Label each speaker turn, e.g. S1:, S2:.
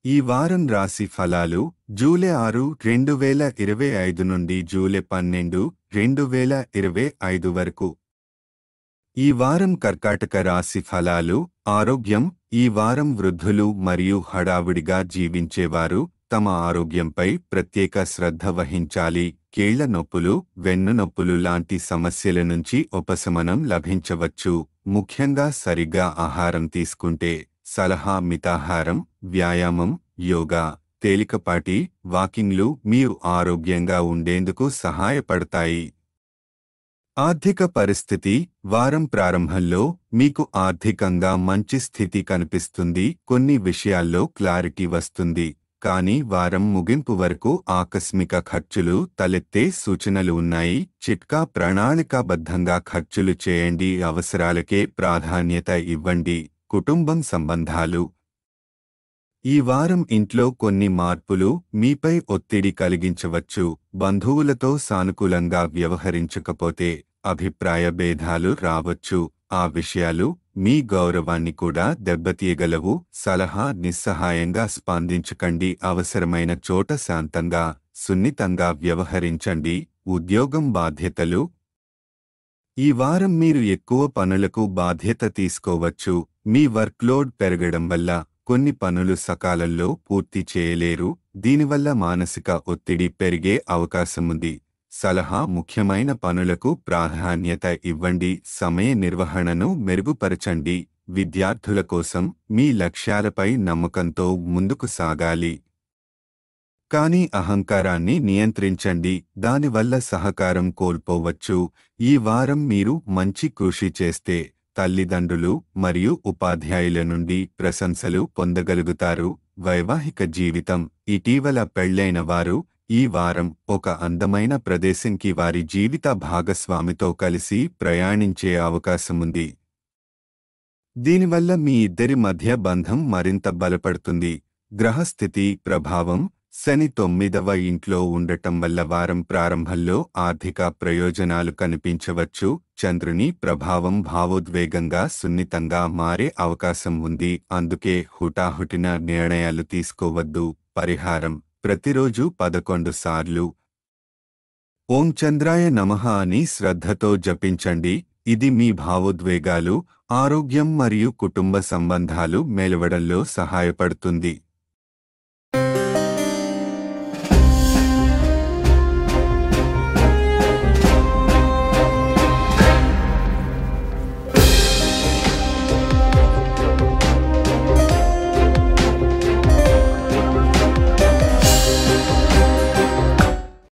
S1: ఈ వారం రాశి ఫలాలు జూలై 6, 2025 నుండి జూలై 12, 2025 వరకు. ఈ వారం కర్కాటక రాశి ఫలాలు. ఆరోగ్యం. ఈ వారం వృద్ధులు మరియు హడావుడిగా జీవించేవారు తమ ఆరోగ్యంపై ప్రత్యేక శ్రద్ధ వహించాలి. కీళ్ల నొప్పులు, వెన్నునొప్పులు లాంటి సమస్యల నుంచి ఉపశమనం లభించవచ్చు. ముఖ్యంగా సరిగ్గా ఆహారం తీసుకుంటే. సలహా: మితాహారం, వ్యాయామం, యోగా, తేలికపాటి వాకింగ్లు మీరు ఆరోగ్యంగా ఉండేందుకు సహాయపడతాయి. ఆర్థిక పరిస్థితి. వారం ప్రారంభంలో మీకు ఆర్థికంగా మంచి స్థితి కనిపిస్తుంది. కొన్ని విషయాల్లో క్లారిటీ వస్తుంది. కానీ వారం ముగింపు వరకు ఆకస్మిక ఖర్చులు తలెత్తే సూచనలు ఉన్నాయి. చిట్కా: ప్రణాళికాబద్ధంగా ఖర్చులు చేయండి. అవసరాలకే ప్రాధాన్యత ఇవ్వండి. కుటుంబం సంబంధాలు. ఈ వారం ఇంట్లో కొన్ని మార్పులు మీపై ఒత్తిడి కలిగించవచ్చు. బంధువులతో సానుకూలంగా వ్యవహరించకపోతే అభిప్రాయ భేదాలు రావచ్చు. ఆ విషయాలు మీ గౌరవాన్ని కూడా దెబ్బతీయగలవు. సలహా: నిస్సహాయంగా స్పందించకండి. అవసరమైన చోట శాంతంగా, సున్నితంగా వ్యవహరించండి. ఉద్యోగం బాధ్యతలు. ఈ వారం మీరు ఎక్కువ పనులకు బాధ్యత తీసుకోవచ్చు. మీ వర్క్లోడ్ పెరగడం వల్ల కొన్ని పనులు సకాలంలో పూర్తి చేయలేరు. దీనివల్ల మానసిక ఒత్తిడి పెరిగే అవకాశముంది. సలహా: ముఖ్యమైన పనులకు ప్రాధాన్యత ఇవ్వండి. సమయ నిర్వహణను మెరుగుపరచండి. విద్యార్థుల కోసం మీ లక్ష్యాలపై నమ్మకంతో ముందుకు సాగాలి. కానీ అహంకారాన్ని నియంత్రించండి. దానివల్ల సహకారం కోల్పోవచ్చు. ఈ వారం మీరు మంచి కృషి చేస్తే తల్లిదండ్రులు మరియు ఉపాధ్యాయుల నుండి ప్రశంసలు పొందగలుగుతారు. వైవాహిక జీవితం. ఇటీవల పెళ్లైన వారు ఈ వారం ఒక అందమైన ప్రదేశంకి వారి జీవిత భాగస్వామితో కలిసి ప్రయాణించే అవకాశముంది. దీనివల్ల మీ ఇద్దరి మధ్య బంధం మరింత బలపడుతుంది. గ్రహస్థితి ప్రభావం. శని 9వ ఇంట్లో ఉండటం వల్ల వారం ప్రారంభంలో ఆర్థిక ప్రయోజనాలు కనిపించవచ్చు. చంద్రుని ప్రభావం భావోద్వేగంగా, సున్నితంగా మారే అవకాశం ఉంది. అందుకే హుటాహుటిన నిర్ణయాలు తీసుకోవద్దు. పరిహారం: ప్రతిరోజు 11 సార్లు ఓం చంద్రాయ నమః అని శ్రద్ధతో జపించండి. ఇది మీ భావోద్వేగాలు, ఆరోగ్యం మరియు కుటుంబ సంబంధాలు మెలవడంలో సహాయపడుతుంది.